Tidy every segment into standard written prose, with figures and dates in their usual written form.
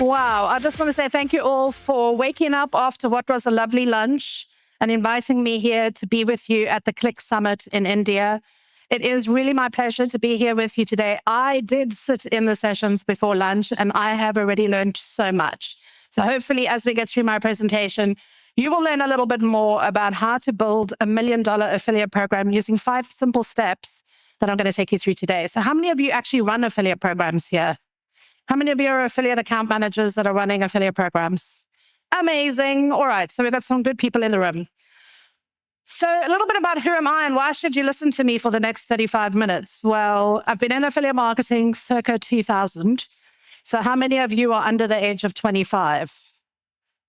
Wow. I just want to say thank you all for waking up after what was a lovely lunch and inviting me here to be with you at the Click Summit in India. It is really my pleasure to be here with you today. I did sit in the sessions before lunch and I have already learned so much. So hopefully as we get through my presentation, you will learn a little bit more about how to build $1 million affiliate program using 5 simple steps that I'm going to take you through today. So how many of you actually run affiliate programs here? How many of you are affiliate account managers that are running affiliate programs? Amazing. All right. So we've got some good people in the room. So a little bit about who am I and why should you listen to me for the next 35 minutes? Well, I've been in affiliate marketing circa 2000. So how many of you are under the age of 25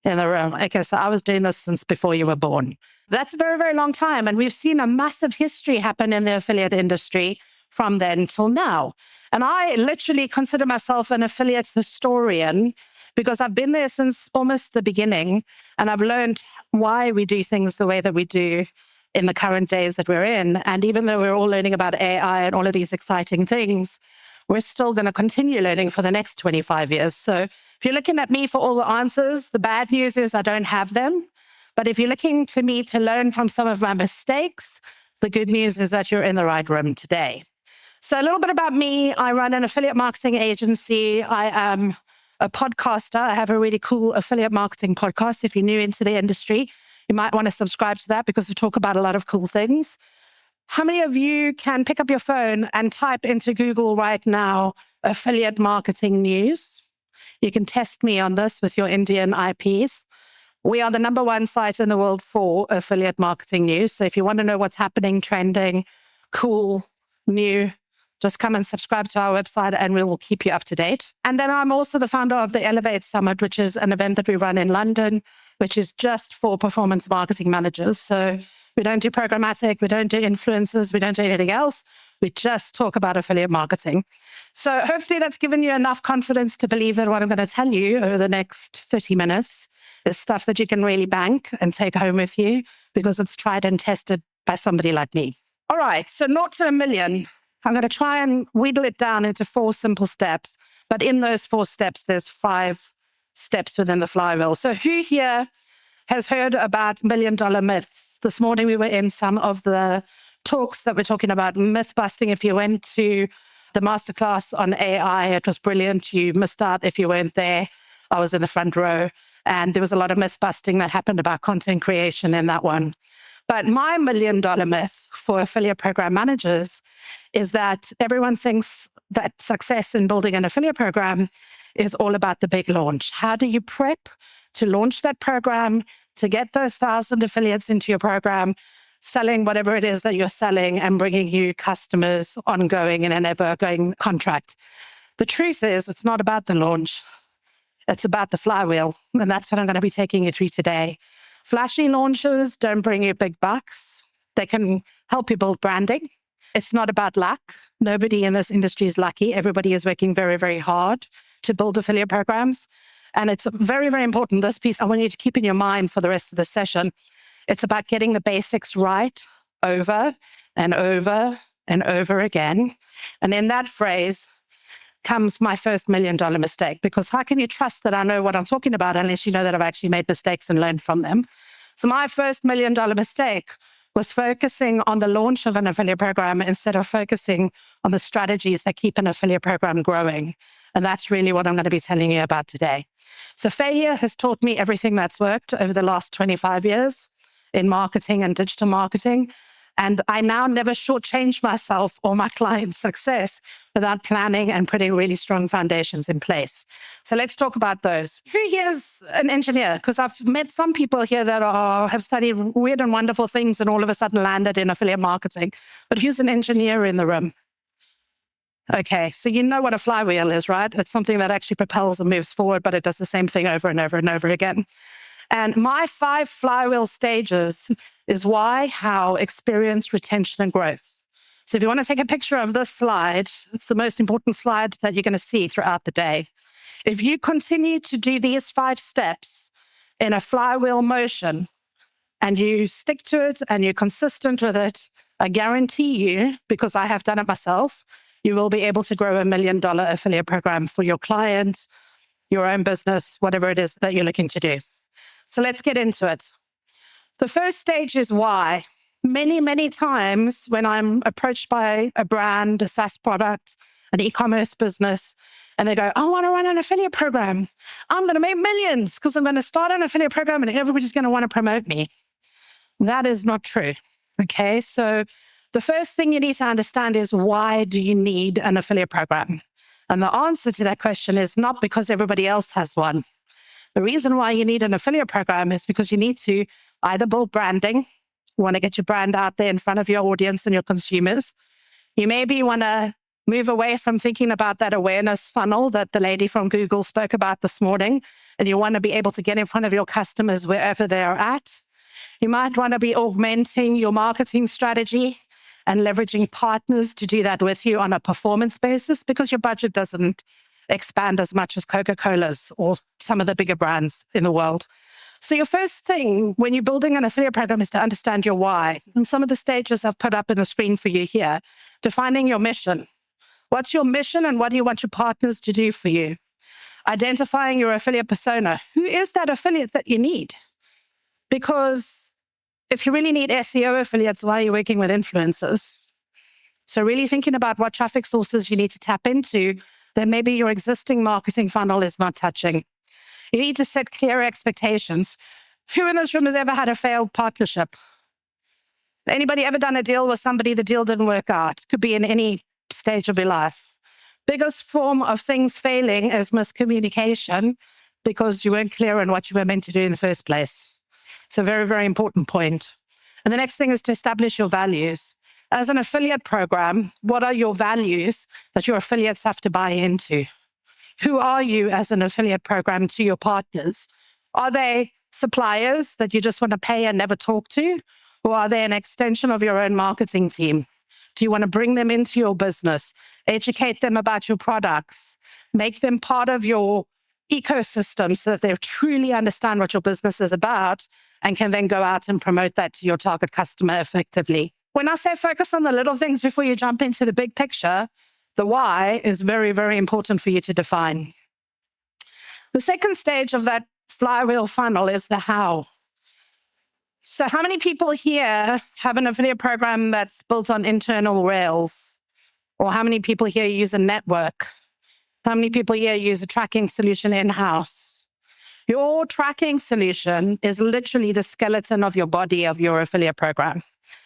in the room? Okay, so I was doing this since before you were born. That's a very, very long time. And we've seen a massive history happen in the affiliate industry from then till now. And I literally consider myself an affiliate historian because I've been there since almost the beginning and I've learned why we do things the way that we do in the current days that we're in. And even though we're all learning about AI and all of these exciting things, we're still going to continue learning for the next 25 years. So if you're looking at me for all the answers, the bad news is I don't have them. But if you're looking to me to learn from some of my mistakes, the good news is that you're in the right room today. So a little bit about me. I run an affiliate marketing agency. I am a podcaster. I have a really cool affiliate marketing podcast. If you're new into the industry, you might want to subscribe to that because we talk about a lot of cool things. How many of you can pick up your phone and type into Google right now, affiliate marketing news? You can test me on this with your Indian IPs. We are the #1 site in the world for affiliate marketing news. So if you want to know what's happening, trending, cool, new, just come and subscribe to our website and we will keep you up to date. And then I'm also the founder of the Elevate Summit, which is an event that we run in London, which is just for performance marketing managers. So we don't do programmatic, we don't do influencers, we don't do anything else. We just talk about affiliate marketing. So hopefully that's given you enough confidence to believe that what I'm going to tell you over the next 30 minutes is stuff that you can really bank and take home with you because it's tried and tested by somebody like me. All right, so 0 to 1 million. I'm going to try and wheedle it down into 4 simple steps. But in those 4 steps, there's 5 steps within the flywheel. So who here has heard about $1 million myths? This morning, we were in some of the talks that we're talking about myth busting. If you went to the masterclass on AI, it was brilliant. You missed out if you weren't there. I was in the front row. And there was a lot of myth busting that happened about content creation in that one. But my $1 million myth for affiliate program managers is that everyone thinks that success in building an affiliate program is all about the big launch. How do you prep to launch that program, to get those 1,000 affiliates into your program, selling whatever it is that you're selling and bringing you customers ongoing in an ever-going contract? The truth is, it's not about the launch. It's about the flywheel. And that's what I'm going to be taking you through today. Flashy launches don't bring you big bucks. They can help you build branding. It's not about luck. Nobody in this industry is lucky. Everybody is working very, very hard to build affiliate programs. And it's very, very important. This piece I want you to keep in your mind for the rest of the session. It's about getting the basics right over and over and over again. And in that phrase comes my first $1 million mistake, because how can you trust that I know what I'm talking about unless you know that I've actually made mistakes and learned from them? So my first $1 million mistake was focusing on the launch of an affiliate program instead of focusing on the strategies that keep an affiliate program growing. And that's really what I'm going to be telling you about today. So failure has taught me everything that's worked over the last 25 years in marketing and digital marketing. And I now never shortchange myself or my clients' success without planning and putting really strong foundations in place. So let's talk about those. Who here is an engineer? Because I've met some people here that have studied weird and wonderful things and all of a sudden landed in affiliate marketing. But who's an engineer in the room? Okay, so you know what a flywheel is, right? It's something that actually propels and moves forward, but it does the same thing over and over and over again. And my 5 flywheel stages is why, how, experience, retention, and growth. So if you want to take a picture of this slide, it's the most important slide that you're going to see throughout the day. If you continue to do these 5 steps in a flywheel motion and you stick to it and you're consistent with it, I guarantee you, because I have done it myself, you will be able to grow $1 million affiliate program for your client, your own business, whatever it is that you're looking to do. So let's get into it. The first stage is why. Many, many times when I'm approached by a brand, a SaaS product, an e-commerce business, and they go, I want to run an affiliate program. I'm going to make millions because I'm going to start an affiliate program and everybody's going to want to promote me. That is not true. Okay, so the first thing you need to understand is, why do you need an affiliate program? And the answer to that question is not because everybody else has one. The reason why you need an affiliate program is because you need to either build branding. You want to get your brand out there in front of your audience and your consumers. You maybe want to move away from thinking about that awareness funnel that the lady from Google spoke about this morning, and you want to be able to get in front of your customers wherever they are at. You might want to be augmenting your marketing strategy and leveraging partners to do that with you on a performance basis, because your budget doesn't expand as much as Coca-Cola's or some of the bigger brands in the world. So your first thing when you're building an affiliate program is to understand your why. And some of the stages I've put up in the screen for you here. Defining your mission. What's your mission and what do you want your partners to do for you? Identifying your affiliate persona. Who is that affiliate that you need? Because if you really need SEO affiliates, why are you working with influencers? So really thinking about what traffic sources you need to tap into that maybe your existing marketing funnel is not touching. You need to set clear expectations. Who in this room has ever had a failed partnership? Anybody ever done a deal with somebody, the deal didn't work out? Could be in any stage of your life. Biggest form of things failing is miscommunication, because you weren't clear on what you were meant to do in the first place. It's a very, very important point. And the next thing is to establish your values. As an affiliate program, what are your values that your affiliates have to buy into? Who are you as an affiliate program to your partners? Are they suppliers that you just want to pay and never talk to? Or are they an extension of your own marketing team? Do you want to bring them into your business, educate them about your products, make them part of your ecosystem so that they truly understand what your business is about and can then go out and promote that to your target customer effectively? When I say focus on the little things before you jump into the big picture, the why is very, very important for you to define. The second stage of that flywheel funnel is the how. So how many people here have an affiliate program that's built on internal rails? Or how many people here use a network? How many people here use a tracking solution in-house? Your tracking solution is literally the skeleton of your body of your affiliate program.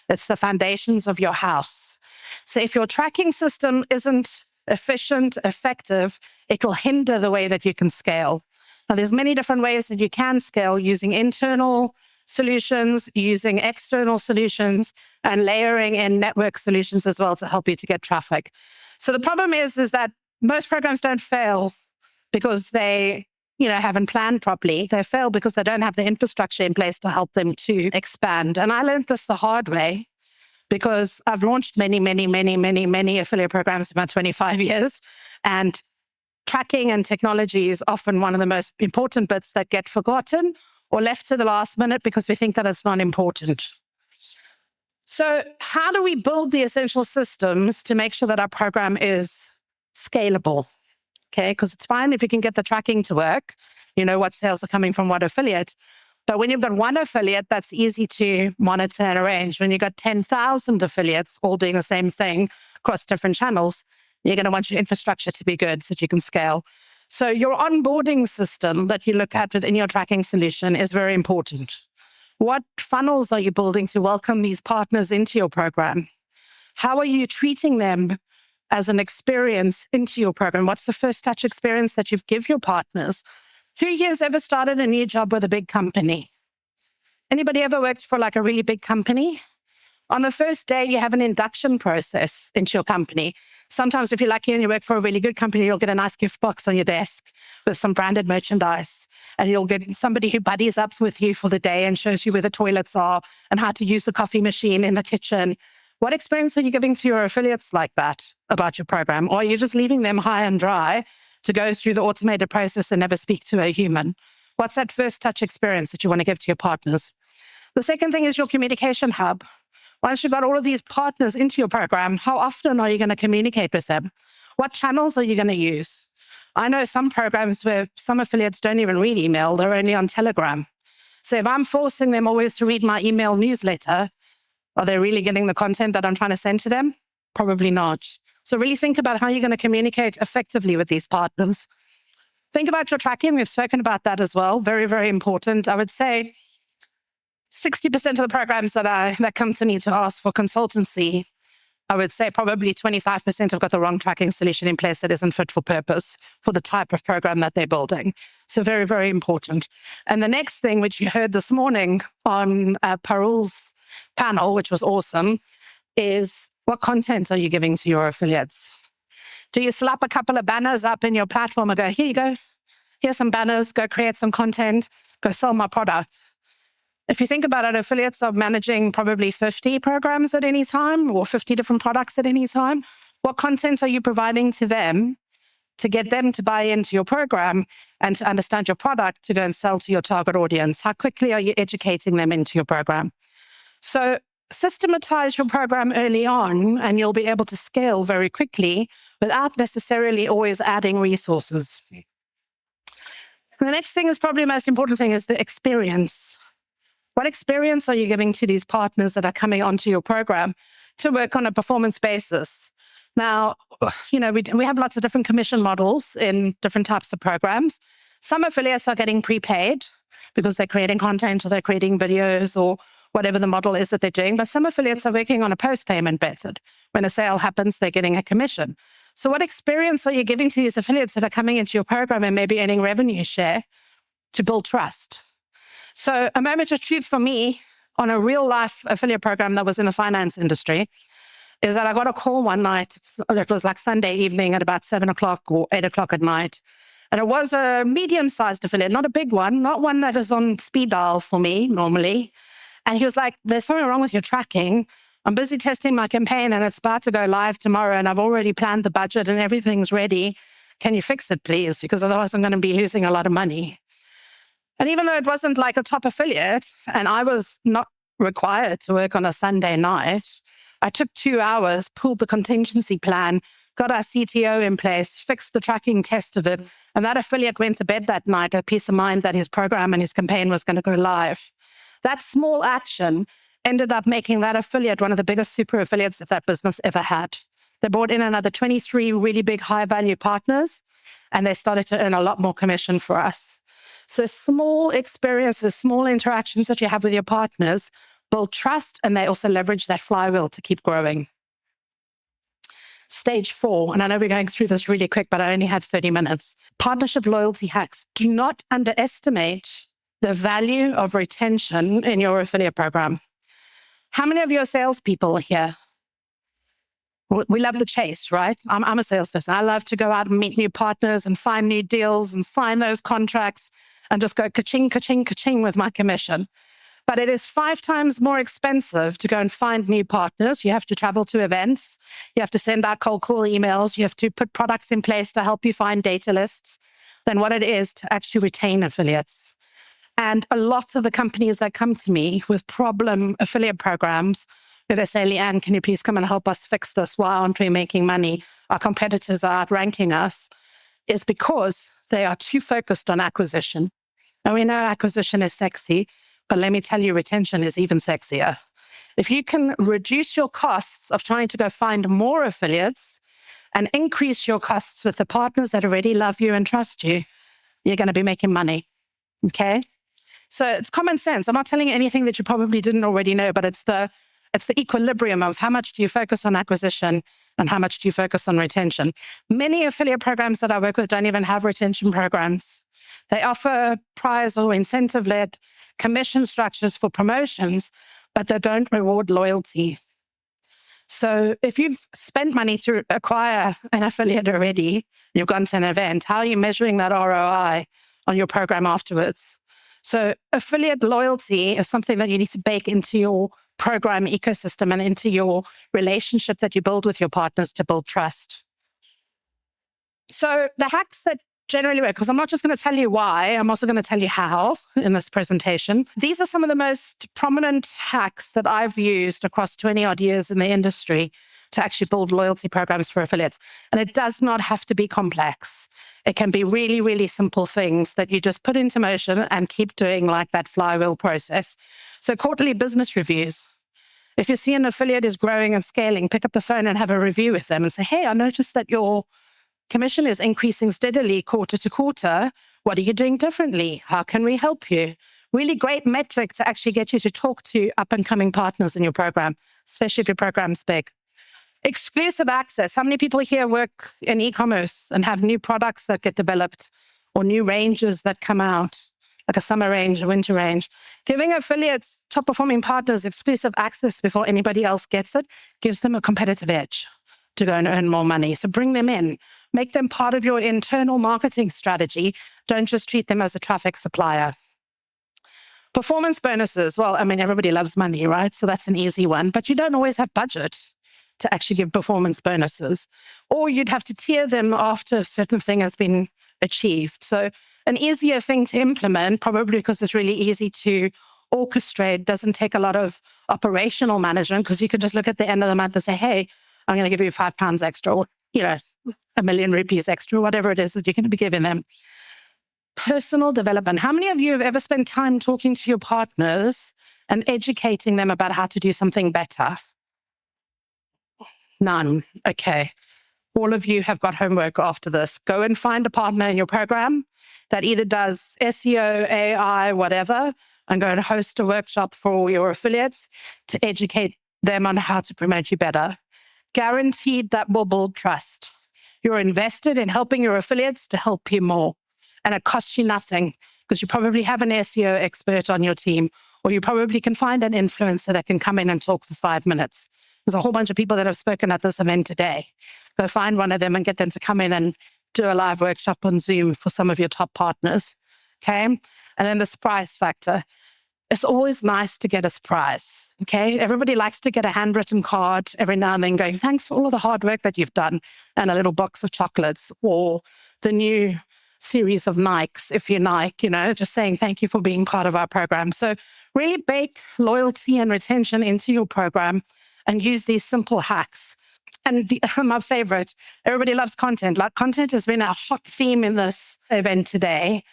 It's the foundations of your house. So if your tracking system isn't efficient, effective, it will hinder the way that you can scale. Now, there's many different ways that you can scale using internal solutions, using external solutions, and layering in network solutions as well to help you to get traffic. So the problem is that most programs don't fail because they haven't planned properly. They fail because they don't have the infrastructure in place to help them to expand. And I learned this the hard way because I've launched many affiliate programs in my 25 years. And tracking and technology is often one of the most important bits that get forgotten or left to the last minute because we think that it's not important. So how do we build the essential systems to make sure that our program is scalable? Okay, because it's fine if you can get the tracking to work, you know what sales are coming from what affiliate. But when you've got one affiliate, that's easy to monitor and arrange. When you've got 10,000 affiliates all doing the same thing across different channels, you're going to want your infrastructure to be good so that you can scale. So your onboarding system that you look at within your tracking solution is very important. What funnels are you building to welcome these partners into your program? How are you treating them as an experience into your program? What's the first touch experience that you give your partners? Who here has ever started a new job with a big company? Anybody ever worked for like a really big company? On the first day, you have an induction process into your company. Sometimes if you're lucky and you work for a really good company, you'll get a nice gift box on your desk with some branded merchandise. And you'll get somebody who buddies up with you for the day and shows you where the toilets are and how to use the coffee machine in the kitchen. What experience are you giving to your affiliates like that about your program? Or are you just leaving them high and dry to go through the automated process and never speak to a human? What's that first touch experience that you want to give to your partners? The second thing is your communication hub. Once you've got all of these partners into your program, how often are you going to communicate with them? What channels are you going to use? I know some programs where some affiliates don't even read email, they're only on Telegram. So if I'm forcing them always to read my email newsletter, are they really getting the content that I'm trying to send to them? Probably not. So really think about how you're going to communicate effectively with these partners. Think about your tracking. We've spoken about that as well. Very, very important. I would say 60% of the programs that come to me to ask for consultancy, I would say probably 25% have got the wrong tracking solution in place that isn't fit for purpose for the type of program that they're building. So very, very important. And the next thing, which you heard this morning on Parul's panel, which was awesome, is what content are you giving to your affiliates? Do you slap a couple of banners up in your platform and go, here you go, here's some banners, go create some content, go sell my product? If you think about it, affiliates are managing probably 50 programs at any time or 50 different products at any time. What content are you providing to them to get them to buy into your program and to understand your product to go and sell to your target audience? How quickly are you educating them into your program? So systematize your program early on and you'll be able to scale very quickly without necessarily always adding resources. And the next thing is probably the most important thing is the experience. What experience are you giving to these partners that are coming onto your program to work on a performance basis? Now, we have lots of different commission models in different types of programs. Some affiliates are getting prepaid because they're creating content or they're creating videos or whatever the model is that they're doing. But some affiliates are working on a post-payment method. When a sale happens, they're getting a commission. So what experience are you giving to these affiliates that are coming into your program and maybe earning revenue share to build trust? So a moment of truth for me on a real life affiliate program that was in the finance industry is that I got a call one night. It was like Sunday evening at about 7 o'clock or 8 o'clock at night. And it was a medium-sized affiliate, not a big one, not one that is on speed dial for me normally. And he was like, there's something wrong with your tracking. I'm busy testing my campaign and it's about to go live tomorrow and I've already planned the budget and everything's ready. Can you fix it, please? Because otherwise I'm going to be losing a lot of money. And even though it wasn't like a top affiliate and I was not required to work on a Sunday night, I took 2 hours, pulled the contingency plan, got our CTO in place, fixed the tracking, tested it, and that affiliate went to bed that night with peace of mind that his program and his campaign was going to go live. That small action ended up making that affiliate one of the biggest super affiliates that business ever had. They brought in another 23 really big high-value partners, and they started to earn a lot more commission for us. So small experiences, small interactions that you have with your partners build trust, and they also leverage that flywheel to keep growing. Stage 4, and I know we're going through this really quick, but I only had 30 minutes. Partnership loyalty hacks. Do not underestimate the value of retention in your affiliate program. How many of you are salespeople here? We love the chase, right? I'm a salesperson. I love to go out and meet new partners and find new deals and sign those contracts and just go ka-ching, ka-ching, ka-ching with my commission. But it is 5 times more expensive to go and find new partners. You have to travel to events. You have to send out cold call emails. You have to put products in place to help you find data lists than what it is to actually retain affiliates. And a lot of the companies that come to me with problem affiliate programs, where they say, Lee-Ann, can you please come and help us fix this? Why aren't we making money? Our competitors are outranking us, is because they are too focused on acquisition. And we know acquisition is sexy, but let me tell you, retention is even sexier. If you can reduce your costs of trying to go find more affiliates and increase your costs with the partners that already love you and trust you, you're going to be making money. Okay? So it's common sense. I'm not telling you anything that you probably didn't already know, but it's the equilibrium of how much do you focus on acquisition and how much do you focus on retention. Many affiliate programs that I work with don't even have retention programs. They offer prize or incentive-led commission structures for promotions, but they don't reward loyalty. So if you've spent money to acquire an affiliate already, you've gone to an event, how are you measuring that ROI on your program afterwards? So affiliate loyalty is something that you need to bake into your program ecosystem and into your relationship that you build with your partners to build trust. So the hacks that generally work, because I'm not just going to tell you why, I'm also going to tell you how in this presentation. These are some of the most prominent hacks that I've used across 20 odd years in the industry to actually build loyalty programs for affiliates. And it does not have to be complex. It can be really, really simple things that you just put into motion and keep doing, like that flywheel process. So quarterly business reviews. If you see an affiliate is growing and scaling, pick up the phone and have a review with them and say, hey, I noticed that your commission is increasing steadily quarter to quarter. What are you doing differently? How can we help you? Really great metric to actually get you to talk to up and coming partners in your program, especially if your program's big. Exclusive access. How many people here work in e-commerce and have new products that get developed or new ranges that come out, like a summer range, a winter range? Giving affiliates, top performing partners, exclusive access before anybody else gets it gives them a competitive edge to go and earn more money. So bring them in, make them part of your internal marketing strategy. Don't just treat them as a traffic supplier. Performance bonuses. Well, I mean, everybody loves money, right? So that's an easy one, but you don't always have budget to actually give performance bonuses, or you'd have to tier them after a certain thing has been achieved. So an easier thing to implement, probably because it's really easy to orchestrate, doesn't take a lot of operational management, because you could just look at the end of the month and say, hey, I'm going to give you £5 extra, or, a million rupees extra, whatever it is that you're going to be giving them. Personal development. How many of you have ever spent time talking to your partners and educating them about how to do something better? None. Okay. All of you have got homework after this. Go and find a partner in your program that either does SEO, AI, whatever, and go and host a workshop for your affiliates to educate them on how to promote you better. Guaranteed that will build trust. You're invested in helping your affiliates to help you more. And it costs you nothing, because you probably have an SEO expert on your team, or you probably can find an influencer that can come in and talk for 5 minutes. There's a whole bunch of people that have spoken at this event today. Go find one of them and get them to come in and do a live workshop on Zoom for some of your top partners. Okay. And then the surprise factor. It's always nice to get a surprise. Okay. Everybody likes to get a handwritten card every now and then going, thanks for all the hard work that you've done, and a little box of chocolates, or the new series of Nikes, if you Nike, just saying thank you for being part of our program. So really bake loyalty and retention into your program and use these simple hacks. And my favorite, everybody loves content. Like, content has been a hot theme in this event today.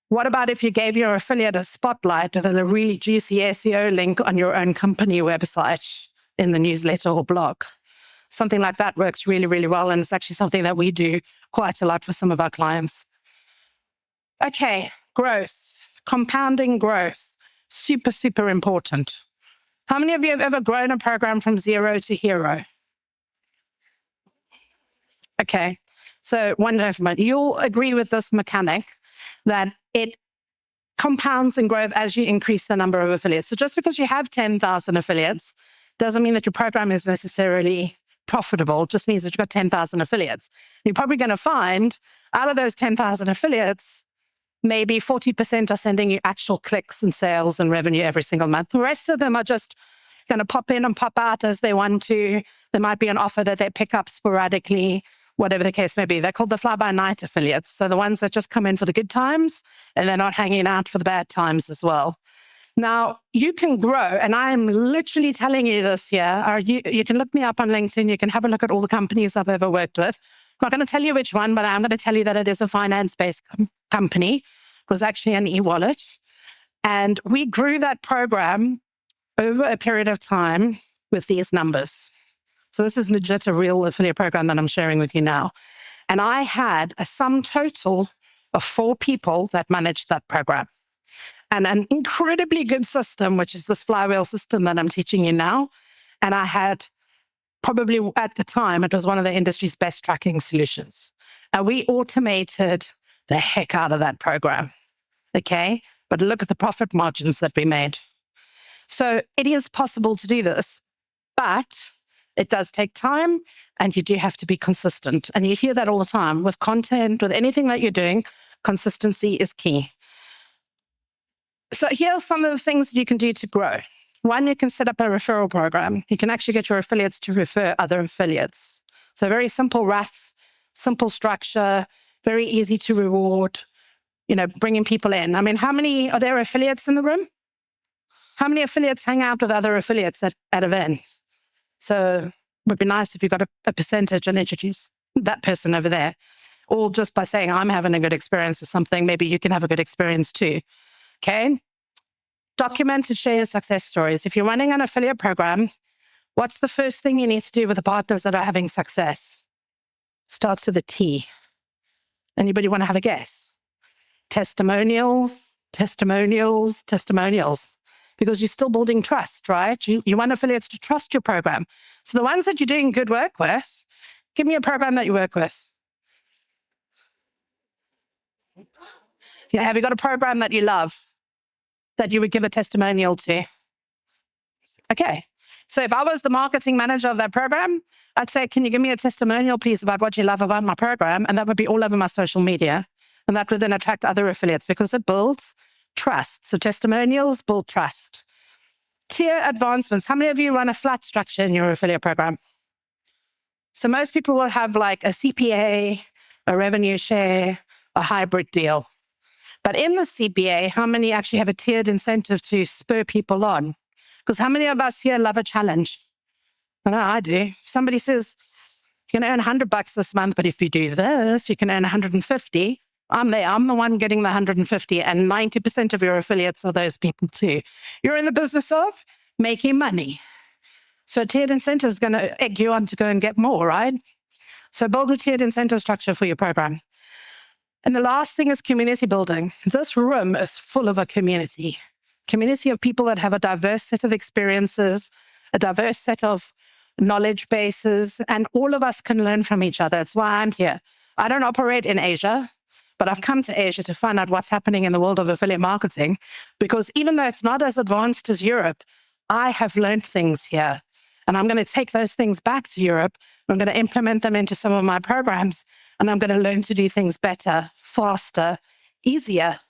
What about if you gave your affiliate a spotlight with a really juicy SEO link on your own company website in the newsletter or blog? Something like that works really, really well. And it's actually something that we do quite a lot for some of our clients. Okay, growth, compounding growth, super, super important. How many of you have ever grown a program from 0 to hero? Okay, so one gentleman, you'll agree with this mechanic that it compounds in growth as you increase the number of affiliates. So just because you have 10,000 affiliates doesn't mean that your program is necessarily profitable. It just means that you've got 10,000 affiliates. You're probably going to find out of those 10,000 affiliates, maybe 40% are sending you actual clicks and sales and revenue every single month. The rest of them are just going to pop in and pop out as they want to. There might be an offer that they pick up sporadically, whatever the case may be. They're called the fly-by-night affiliates. So the ones that just come in for the good times and they're not hanging out for the bad times as well. Now, you can grow, and I'm literally telling you this here. You can look me up on LinkedIn. You can have a look at all the companies I've ever worked with. I'm not going to tell you which one, but I'm going to tell you that it is a finance-based company. It was actually an e-wallet. And we grew that program over a period of time with these numbers. So this is legit a real affiliate program that I'm sharing with you now. And I had a sum total of 4 people that managed that program. And an incredibly good system, which is this Flywheel system that I'm teaching you now. And I had probably at the time, it was one of the industry's best tracking solutions. And we automated the heck out of that program. Okay. But look at the profit margins that we made. So it is possible to do this, but it does take time, and you do have to be consistent. And you hear that all the time with content, with anything that you're doing. Consistency is key. So here are some of the things you can do to grow. One, you can set up a referral program. You can actually get your affiliates to refer other affiliates. So very simple RAF, simple structure, very easy to reward, bringing people in. I mean, how many are there affiliates in the room? How many affiliates hang out with other affiliates at events? So would be nice if you got a percentage and introduce that person over there. Or just by saying, I'm having a good experience with something, maybe you can have a good experience too. Okay? Document and share your success stories. If you're running an affiliate program, what's the first thing you need to do with the partners that are having success? Starts with a T. Anybody want to have a guess? Testimonials, testimonials, testimonials. Because you're still building trust, right? You want affiliates to trust your program. So the ones that you're doing good work with, give me a program that you work with. Yeah, have you got a program that you love that you would give a testimonial to? Okay. So if I was the marketing manager of that program, I'd say, can you give me a testimonial, please, about what you love about my program? And that would be all over my social media. And that would then attract other affiliates because it builds trust. So testimonials build trust. Tier advancements. How many of you run a flat structure in your affiliate program? So most people will have like a CPA, a revenue share, a hybrid deal. But in the CPA, how many actually have a tiered incentive to spur people on? Because how many of us here love a challenge? I know I do. If somebody says, you can earn $100 this month, but if you do this, you can earn 150. I'm there. I'm the one getting the 150, and 90% of your affiliates are those people too. You're in the business of making money. So a tiered incentive is going to egg you on to go and get more, right? So build a tiered incentive structure for your program. And the last thing is community building. This room is full of a community of people that have a diverse set of experiences, a diverse set of knowledge bases, and all of us can learn from each other. That's why I'm here. I don't operate in Asia, but I've come to Asia to find out what's happening in the world of affiliate marketing, because even though it's not as advanced as Europe, I have learned things here. And I'm going to take those things back to Europe. I'm going to implement them into some of my programs, and I'm going to learn to do things better, faster, easier.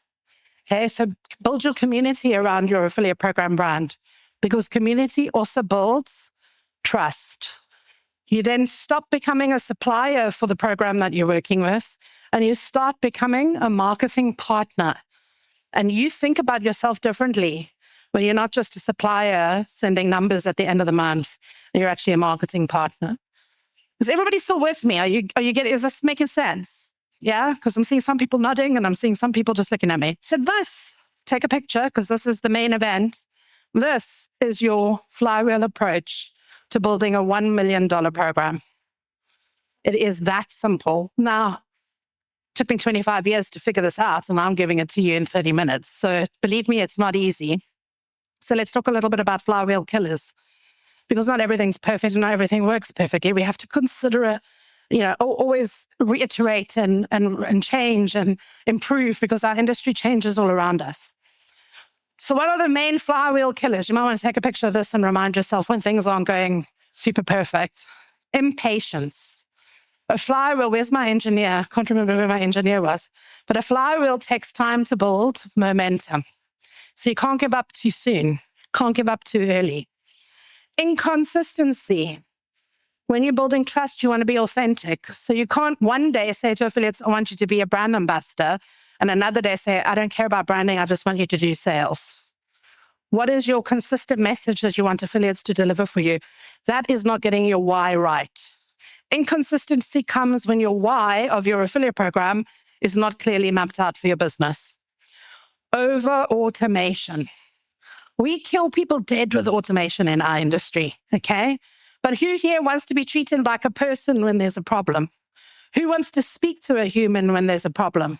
Okay, so build your community around your affiliate program brand, because community also builds trust. You then stop becoming a supplier for the program that you're working with, and you start becoming a marketing partner. And you think about yourself differently when you're not just a supplier sending numbers at the end of the month, and you're actually a marketing partner. Is everybody still with me? Is this making sense? Yeah, because I'm seeing some people nodding and I'm seeing some people just looking at me. So take a picture, because this is the main event. This is your Flywheel approach to building a $1 million program. It is that simple. Now, it took me 25 years to figure this out, and I'm giving it to you in 30 minutes. So believe me, it's not easy. So let's talk a little bit about Flywheel killers, because not everything's perfect and not everything works perfectly. We have to consider always reiterate and change and improve, because our industry changes all around us. So what are the main Flywheel killers? You might want to take a picture of this and remind yourself when things aren't going super perfect. Impatience. A flywheel, where's my engineer? Can't remember where my engineer was. But a flywheel takes time to build momentum. So you can't give up too soon. Can't give up too early. Inconsistency. When you're building trust, you want to be authentic. So you can't one day say to affiliates, I want you to be a brand ambassador, and another day say, I don't care about branding, I just want you to do sales. What is your consistent message that you want affiliates to deliver for you? That is not getting your why right. Inconsistency comes when your why of your affiliate program is not clearly mapped out for your business. Over-automation. We kill people dead with automation in our industry, okay? But who here wants to be treated like a person when there's a problem? Who wants to speak to a human when there's a problem?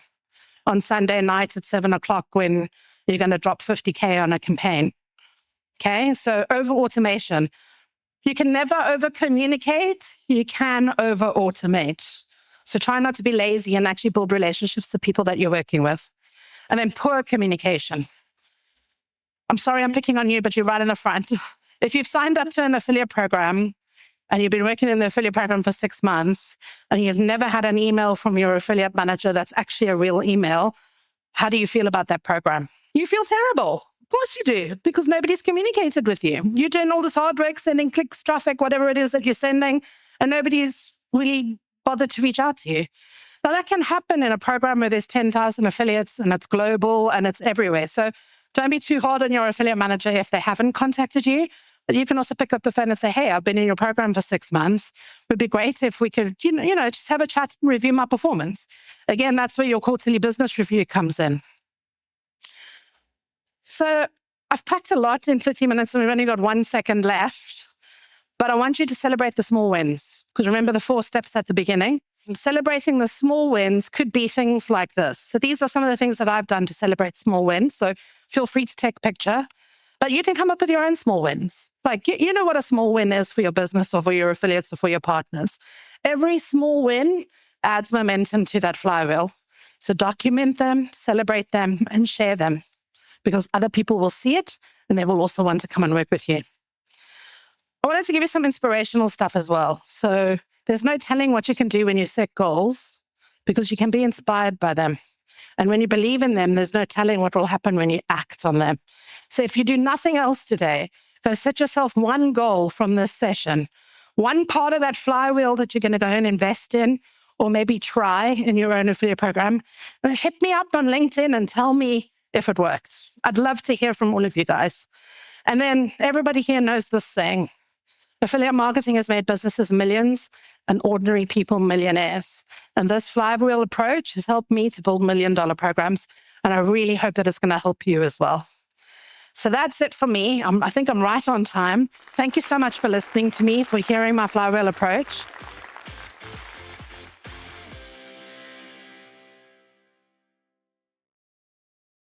On Sunday night at 7:00 when you're going to drop 50K on a campaign. Okay, so over-automation. You can never over-communicate. You can over-automate. So try not to be lazy and actually build relationships with people that you're working with. And then poor communication. I'm sorry I'm picking on you, but you're right in the front. If you've signed up to an affiliate program and you've been working in the affiliate program for 6 months and you've never had an email from your affiliate manager that's actually a real email, how do you feel about that program? You feel terrible. Of course you do, because nobody's communicated with you. You're doing all this hard work, sending clicks, traffic, whatever it is that you're sending, and nobody's really bothered to reach out to you. Now, that can happen in a program where there's 10,000 affiliates and it's global and it's everywhere. So don't be too hard on your affiliate manager if they haven't contacted you, But you can also pick up the phone and say, hey, I've been in your program for 6 months. It would be great if we could, just have a chat and review my performance. Again, that's where your quarterly business review comes in. So I've packed a lot in 30 minutes and we've only got 1 second left. But I want you to celebrate the small wins, because remember the 4 steps at the beginning. Celebrating the small wins could be things like this. So these are some of the things that I've done to celebrate small wins. So feel free to take a picture. But you can come up with your own small wins. Like, you know what a small win is for your business or for your affiliates or for your partners. Every small win adds momentum to that flywheel. So document them, celebrate them, and share them, because other people will see it and they will also want to come and work with you. I wanted to give you some inspirational stuff as well. So there's no telling what you can do when you set goals, because you can be inspired by them. And when you believe in them, there's no telling what will happen when you act on them. So if you do nothing else today, go set yourself one goal from this session, one part of that flywheel that you're going to go and invest in, or maybe try in your own affiliate program. And hit me up on LinkedIn and tell me if it worked. I'd love to hear from all of you guys. And then everybody here knows this saying: affiliate marketing has made businesses millions and ordinary people millionaires. And this flywheel approach has helped me to build $1 million programs. And I really hope that it's going to help you as well. So that's it for me. I think I'm right on time. Thank you so much for listening to me, for hearing my flywheel approach.